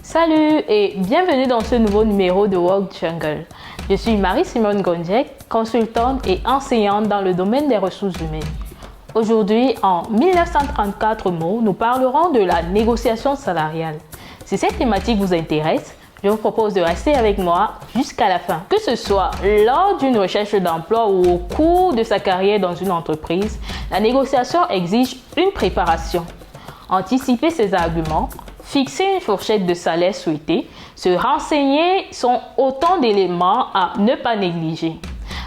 Salut et bienvenue dans ce nouveau numéro de Work Jungle. Je suis Marie-Simone Gondjek, consultante et enseignante dans le domaine des ressources humaines. Aujourd'hui, en 1934 mots, nous parlerons de la négociation salariale. Si cette thématique vous intéresse, je vous propose de rester avec moi jusqu'à la fin. Que ce soit lors d'une recherche d'emploi ou au cours de sa carrière dans une entreprise, la négociation exige une préparation. Anticiper ses arguments, fixer une fourchette de salaire souhaitée, se renseigner sont autant d'éléments à ne pas négliger.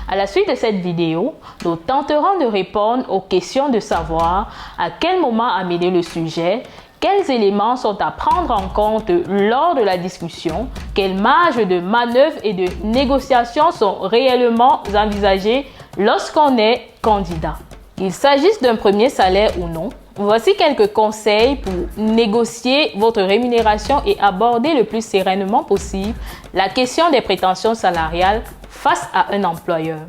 À la suite de cette vidéo, nous tenterons de répondre aux questions de savoir à quel moment amener le sujet, quels éléments sont à prendre en compte lors de la discussion, quelles marges de manœuvre et de négociation sont réellement envisagées lorsqu'on est candidat. Qu'il s'agisse d'un premier salaire ou non, voici quelques conseils pour négocier votre rémunération et aborder le plus sereinement possible la question des prétentions salariales face à un employeur.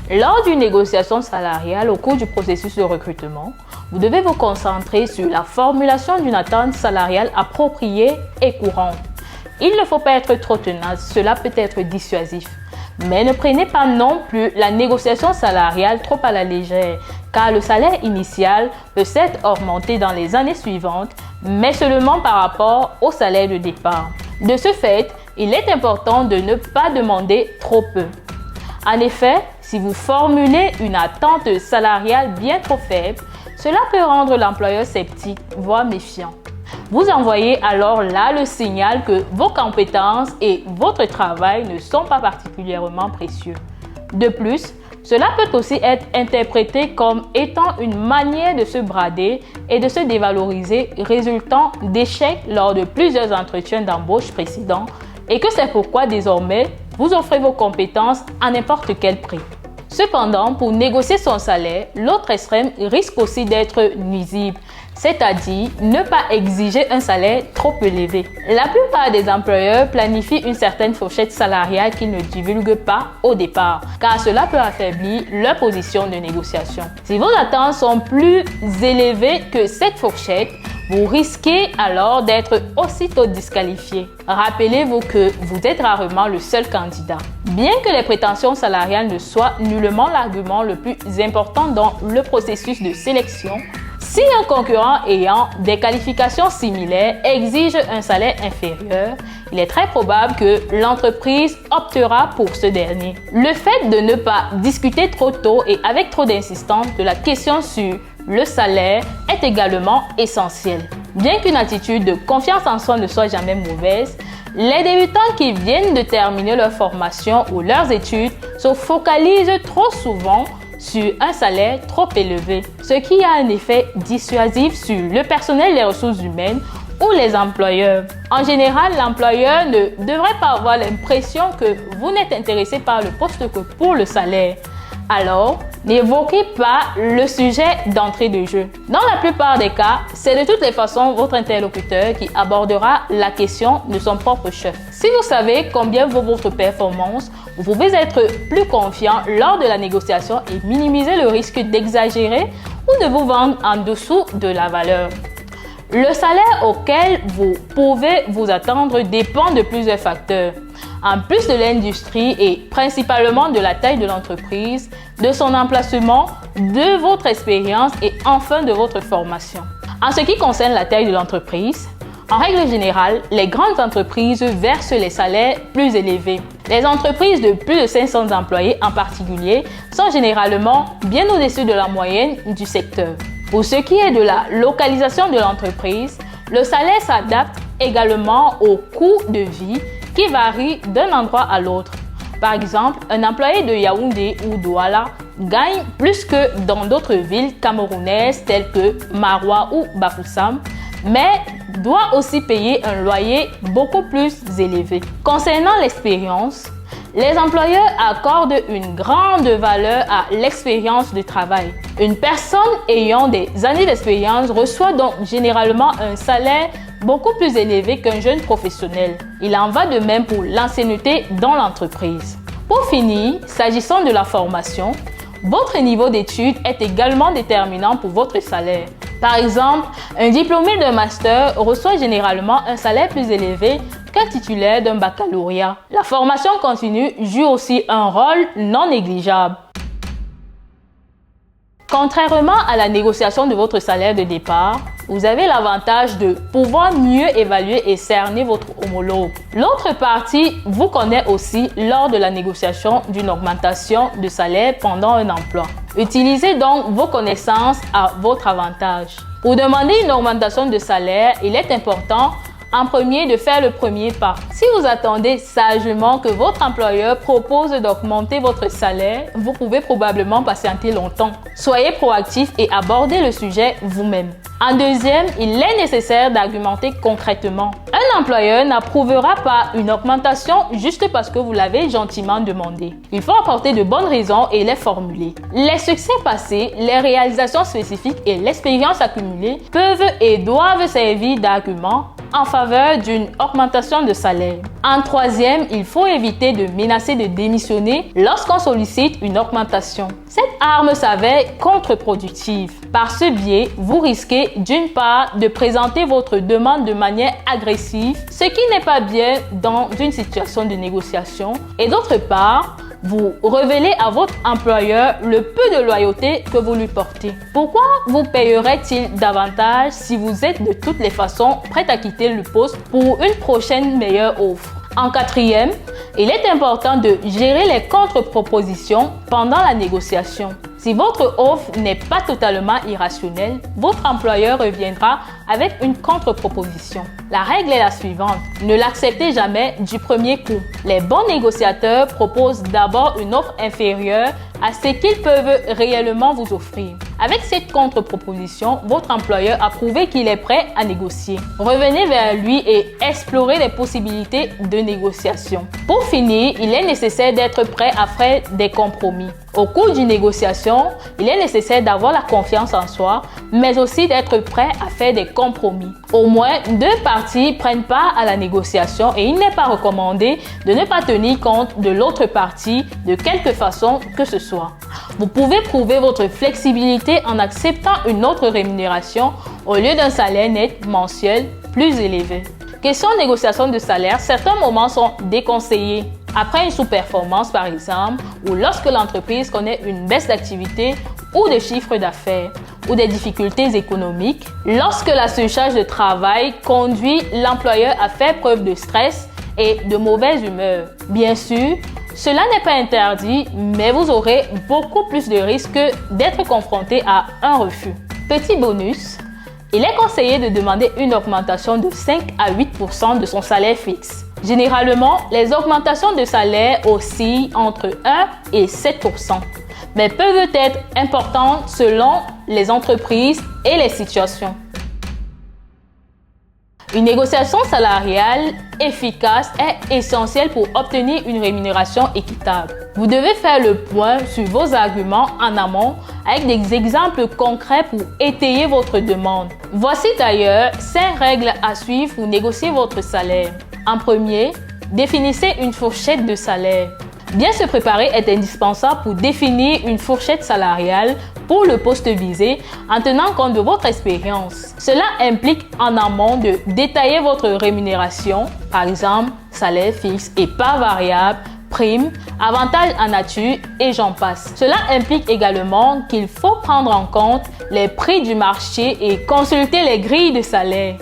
Lors d'une négociation salariale au cours du processus de recrutement, vous devez vous concentrer sur la formulation d'une attente salariale appropriée et courante. Il ne faut pas être trop tenace, cela peut être dissuasif. Mais ne prenez pas non plus la négociation salariale trop à la légère, car le salaire initial peut s'être augmenté dans les années suivantes, mais seulement par rapport au salaire de départ. De ce fait, il est important de ne pas demander trop peu. En effet, si vous formulez une attente salariale bien trop faible, cela peut rendre l'employeur sceptique, voire méfiant. Vous envoyez alors là le signal que vos compétences et votre travail ne sont pas particulièrement précieux. De plus, cela peut aussi être interprété comme étant une manière de se brader et de se dévaloriser, résultant d'échecs lors de plusieurs entretiens d'embauche précédents et que c'est pourquoi désormais, vous offrez vos compétences à n'importe quel prix. Cependant, pour négocier son salaire, l'autre extrême risque aussi d'être nuisible, c'est-à-dire ne pas exiger un salaire trop élevé. La plupart des employeurs planifient une certaine fourchette salariale qu'ils ne divulguent pas au départ, car cela peut affaiblir leur position de négociation. Si vos attentes sont plus élevées que cette fourchette, vous risquez alors d'être aussitôt disqualifié. Rappelez-vous que vous êtes rarement le seul candidat. Bien que les prétentions salariales ne soient nullement l'argument le plus important dans le processus de sélection, si un concurrent ayant des qualifications similaires exige un salaire inférieur, il est très probable que l'entreprise optera pour ce dernier. Le fait de ne pas discuter trop tôt et avec trop d'insistance de la question sur le salaire est également essentiel. Bien qu'une attitude de confiance en soi ne soit jamais mauvaise, les débutants qui viennent de terminer leur formation ou leurs études se focalisent trop souvent sur un salaire trop élevé, ce qui a un effet dissuasif sur le personnel des ressources humaines ou les employeurs. En général, l'employeur ne devrait pas avoir l'impression que vous n'êtes intéressé par le poste que pour le salaire. Alors, n'évoquez pas le sujet d'entrée de jeu. Dans la plupart des cas, c'est de toutes les façons votre interlocuteur qui abordera la question de son propre chef. Si vous savez combien vaut votre performance, vous pouvez être plus confiant lors de la négociation et minimiser le risque d'exagérer ou de vous vendre en dessous de la valeur. Le salaire auquel vous pouvez vous attendre dépend de plusieurs facteurs. En plus de l'industrie et principalement de la taille de l'entreprise, de son emplacement, de votre expérience et enfin de votre formation. En ce qui concerne la taille de l'entreprise, en règle générale, les grandes entreprises versent les salaires plus élevés. Les entreprises de plus de 500 employés en particulier sont généralement bien au-dessus de la moyenne du secteur. Pour ce qui est de la localisation de l'entreprise, le salaire s'adapte également au coût de vie qui varie d'un endroit à l'autre. Par exemple, un employé de Yaoundé ou Douala gagne plus que dans d'autres villes camerounaises telles que Maroua ou Bafoussam, mais doit aussi payer un loyer beaucoup plus élevé. Concernant l'expérience, les employeurs accordent une grande valeur à l'expérience de travail. Une personne ayant des années d'expérience reçoit donc généralement un salaire beaucoup plus élevé qu'un jeune professionnel. Il en va de même pour l'ancienneté dans l'entreprise. Pour finir, s'agissant de la formation, votre niveau d'études est également déterminant pour votre salaire. Par exemple, un diplômé d'un master reçoit généralement un salaire plus élevé qu'un titulaire d'un baccalauréat. La formation continue joue aussi un rôle non négligeable. Contrairement à la négociation de votre salaire de départ, vous avez l'avantage de pouvoir mieux évaluer et cerner votre homologue. L'autre partie vous connaît aussi lors de la négociation d'une augmentation de salaire pendant un emploi. Utilisez donc vos connaissances à votre avantage. Pour demander une augmentation de salaire, il est important en premier de faire le premier pas. Si vous attendez sagement que votre employeur propose d'augmenter votre salaire, vous pouvez probablement patienter longtemps. Soyez proactif et abordez le sujet vous-même. En deuxième, il est nécessaire d'argumenter concrètement. Un employeur n'approuvera pas une augmentation juste parce que vous l'avez gentiment demandé. Il faut apporter de bonnes raisons et les formuler. Les succès passés, les réalisations spécifiques et l'expérience accumulée peuvent et doivent servir d'argument en faveur d'une augmentation de salaire. En troisième, il faut éviter de menacer de démissionner lorsqu'on sollicite une augmentation. Cette arme s'avère contre-productive. Par ce biais, vous risquez d'une part de présenter votre demande de manière agressive, ce qui n'est pas bien dans une situation de négociation, et d'autre part, vous révélez à votre employeur le peu de loyauté que vous lui portez. Pourquoi vous payerait-il davantage si vous êtes de toutes les façons prêt à quitter le poste pour une prochaine meilleure offre? En quatrième, il est important de gérer les contre-propositions pendant la négociation. Si votre offre n'est pas totalement irrationnelle, votre employeur reviendra avec une contre-proposition. La règle est la suivante: ne l'acceptez jamais du premier coup. Les bons négociateurs proposent d'abord une offre inférieure à ce qu'ils peuvent réellement vous offrir. Avec cette contre-proposition, votre employeur a prouvé qu'il est prêt à négocier. Revenez vers lui et explorez les possibilités de négociation. Pour finir, il est nécessaire d'être prêt à faire des compromis. Au cours d'une négociation, il est nécessaire d'avoir la confiance en soi, mais aussi d'être prêt à faire des compromis. Au moins, deux parties prennent part à la négociation et il n'est pas recommandé de ne pas tenir compte de l'autre partie de quelque façon que ce soit. Vous pouvez prouver votre flexibilité en acceptant une autre rémunération au lieu d'un salaire net mensuel plus élevé. Question négociation de salaire, certains moments sont déconseillés. Après une sous-performance par exemple, ou lorsque l'entreprise connaît une baisse d'activité ou de chiffre d'affaires, ou des difficultés économiques, lorsque la surcharge de travail conduit l'employeur à faire preuve de stress et de mauvaise humeur. Bien sûr, cela n'est pas interdit, mais vous aurez beaucoup plus de risques d'être confronté à un refus. Petit bonus, il est conseillé de demander une augmentation de 5 à 8% de son salaire fixe. Généralement, les augmentations de salaire oscillent entre 1 et 7%, mais peuvent être importantes selon les entreprises et les situations. Une négociation salariale efficace est essentielle pour obtenir une rémunération équitable. Vous devez faire le point sur vos arguments en amont avec des exemples concrets pour étayer votre demande. Voici d'ailleurs 5 règles à suivre pour négocier votre salaire. En premier, définissez une fourchette de salaire. Bien se préparer est indispensable pour définir une fourchette salariale pour le poste visé en tenant compte de votre expérience. Cela implique en amont de détailler votre rémunération, par exemple salaire fixe et part variable, primes, avantages en nature et j'en passe. Cela implique également qu'il faut prendre en compte les prix du marché et consulter les grilles de salaire.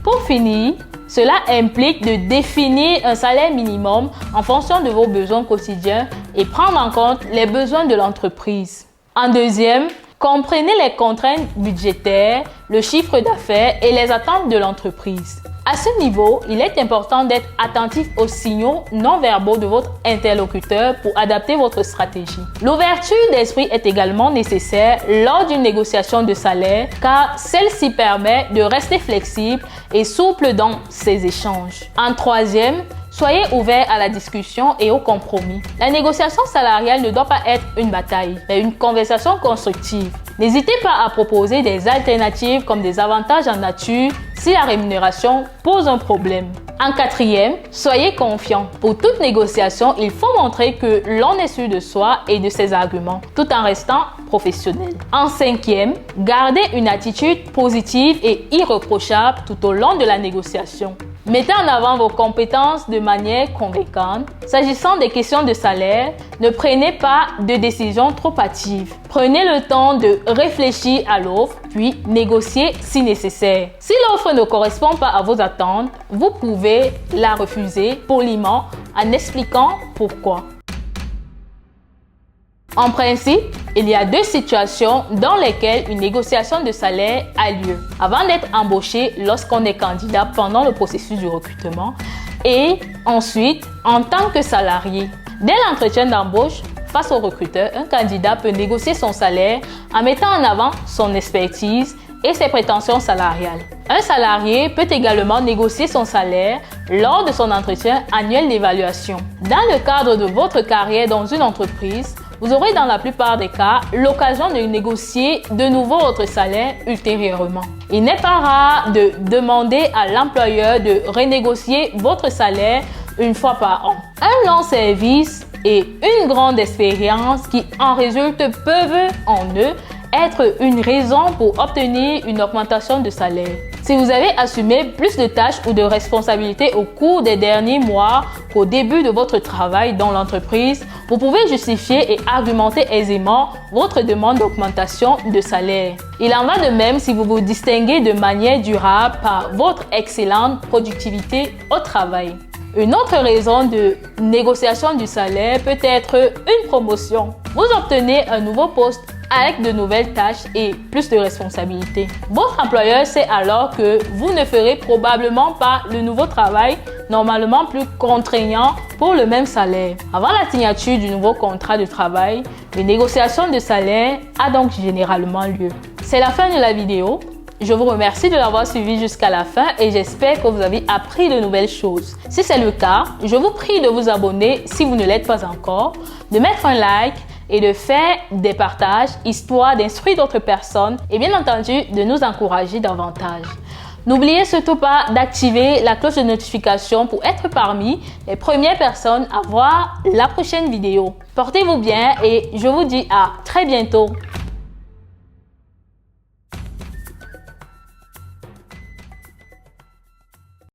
Pour finir, cela implique de définir un salaire minimum en fonction de vos besoins quotidiens et prendre en compte les besoins de l'entreprise. En deuxième, comprenez les contraintes budgétaires, le chiffre d'affaires et les attentes de l'entreprise. À ce niveau, il est important d'être attentif aux signaux non-verbaux de votre interlocuteur pour adapter votre stratégie. L'ouverture d'esprit est également nécessaire lors d'une négociation de salaire car celle-ci permet de rester flexible et souple dans ses échanges. En troisième, soyez ouvert à la discussion et au compromis. La négociation salariale ne doit pas être une bataille, mais une conversation constructive. N'hésitez pas à proposer des alternatives comme des avantages en nature si la rémunération pose un problème. En quatrième, soyez confiant. Pour toute négociation, il faut montrer que l'on est sûr de soi et de ses arguments, tout en restant professionnel. En cinquième, gardez une attitude positive et irréprochable tout au long de la négociation. Mettez en avant vos compétences de manière convaincante. S'agissant des questions de salaire, ne prenez pas de décisions trop hâtives. Prenez le temps de réfléchir à l'offre, puis négocier si nécessaire. Si l'offre ne correspond pas à vos attentes, vous pouvez la refuser poliment en expliquant pourquoi. En principe, il y a deux situations dans lesquelles une négociation de salaire a lieu. Avant d'être embauché lorsqu'on est candidat pendant le processus du recrutement et ensuite en tant que salarié. Dès l'entretien d'embauche, face au recruteur, un candidat peut négocier son salaire en mettant en avant son expertise et ses prétentions salariales. Un salarié peut également négocier son salaire lors de son entretien annuel d'évaluation. Dans le cadre de votre carrière dans une entreprise, vous aurez dans la plupart des cas l'occasion de négocier de nouveau votre salaire ultérieurement. Il n'est pas rare de demander à l'employeur de renégocier votre salaire une fois par an. Un long service et une grande expérience qui en résulte peuvent en eux être une raison pour obtenir une augmentation de salaire. Si vous avez assumé plus de tâches ou de responsabilités au cours des derniers mois qu'au début de votre travail dans l'entreprise, vous pouvez justifier et argumenter aisément votre demande d'augmentation de salaire. Il en va de même si vous vous distinguez de manière durable par votre excellente productivité au travail. Une autre raison de négociation du salaire peut être une promotion. Vous obtenez un nouveau poste avec de nouvelles tâches et plus de responsabilités. Votre employeur sait alors que vous ne ferez probablement pas le nouveau travail normalement plus contraignant pour le même salaire. Avant la signature du nouveau contrat de travail, une négociation de salaire a donc généralement lieu. C'est la fin de la vidéo. Je vous remercie de l'avoir suivi jusqu'à la fin et j'espère que vous avez appris de nouvelles choses. Si c'est le cas, je vous prie de vous abonner si vous ne l'êtes pas encore, de mettre un like et de faire des partages histoire d'instruire d'autres personnes et bien entendu de nous encourager davantage. N'oubliez surtout pas d'activer la cloche de notification pour être parmi les premières personnes à voir la prochaine vidéo. Portez-vous bien et je vous dis à très bientôt.